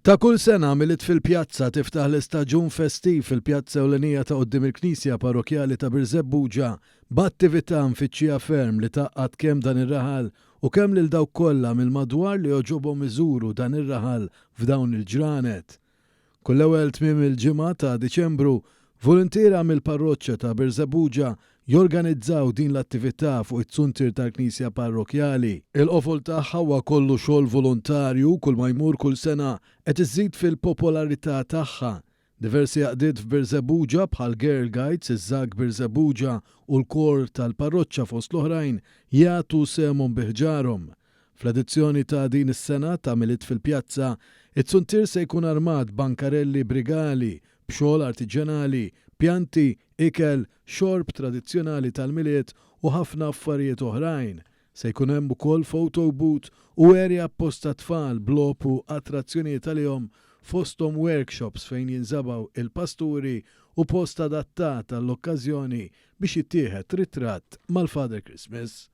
Ta' kull sena għamilet fil-pjazza tiftaħ l-istaġun festiv fil-pjazza ewlenija ta' qoddim il-Knisja Parrokjali ta' Birzebbuġa b'attività mfittxija ferm li taqqat kemm dan ir-raħal u kemm lil dawk kollha mill-madwar li joġobhom iżuru dan ir-raħal f'dawn il-ġranet. Kull ewwel tmiem il-ġimgħa ta' Diċembru, volontiera mill-parroċċja ta' Birzebbuġa jorganizzaw din l-attività fuq it-tsuntir tal-Knisja Parrokjali. Il-qofol tagħha huwa kollu xogħol volontarju kull ma jmur kull sena qed iżid fil-popolarità tagħha. Diversi għaqdiet f'Birzebbuġa bħal Girl Guides, iż-Żagg Birzebbuġa u l-kor tal-parroċċja fost l-oħrajn jagħtu semhom biħġarhom. Fl-edizzjoni ta' din is-sena tagħmilet fil-pjazza, it-tsuntir se jkun armat bankarelli brigali b'xogħol artiġjanali, pjanti, ikel, xorb tradizzjonali tal-miliet u ħafna affarijiet oħrajn. Se jkun hemm ukoll photo booth u area apposta tfal blopu attrazzjonijiet għalihom fosthom workshops fejn jinżabaw il-pasturi u post adattat għall-okkażjoni biex jittieħed ritratt mal-Father Christmas.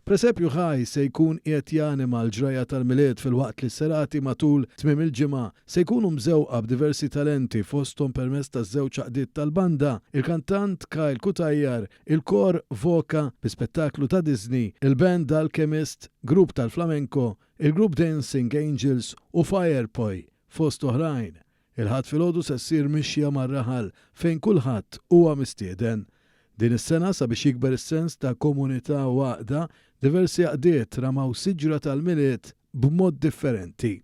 Presepju ħaj se jkun qiegħed janima l-ġraja tal-miliet fil-waqt li s-serati matul tmiem il-ġimgħa se jkunu mżewqa b'diversi talenti fosthom permezz taż-żewġ għaqdiet tal-banda, il-kantant Kyle Kutajjar, il-kor Voka bi-spettaklu ta' Disney, il-band Alchemist, grupp tal-flamenco, il-grupp Dancing Angels u Fireboy fost oħrajn. Il-ħadd filgħodu se ssir mixja mar-raħal fejn kulħadd huwa mistieden. Din is-sena sabiex jikber is-sens ta' komunità u għaqda, diversi għaqdiet ramaw siġra tal-miliet b'mod differenti.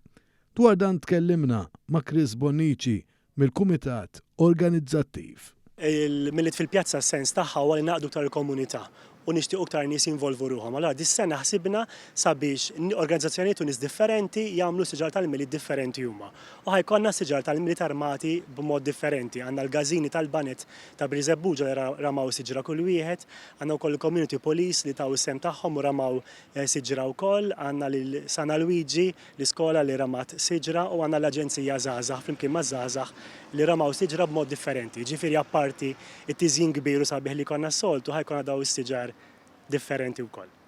Dwar dan tkellimna ma' Chris Bonnici mill-Kumitat Organizzattiv. Il-miliet fil-pjazza s-sens tagħha huwa li naqdu aktar il-komunità u nixtiequ aktar nies jinvolvu ruħhom. Allura dis-sena ħsibna sabiex organizzazzjonijiet u nies differenti jagħmlu siġar tal-miliet differenti huma. U ħajkonna siġar tal-miliet armati b'mod differenti. Għandna l-gażini tal-banet ta' Birzebbuġa li ramaw siġra kull wieħed, għandna wkoll il-community police li taw is-sem tagħhom u ramaw siġra wkoll, għandna lil Sana Luigi l-iskola li ramat siġra u għandna l-Aġenzija Żgħażagħ flimkien ma' żgħażagħ li ramaw siġra b'mod differenti. Ġifieri apparti it-tiżjin kbir u sabiħ li konna s-soltu ħajkonna daw is-siġar differenti wkoll.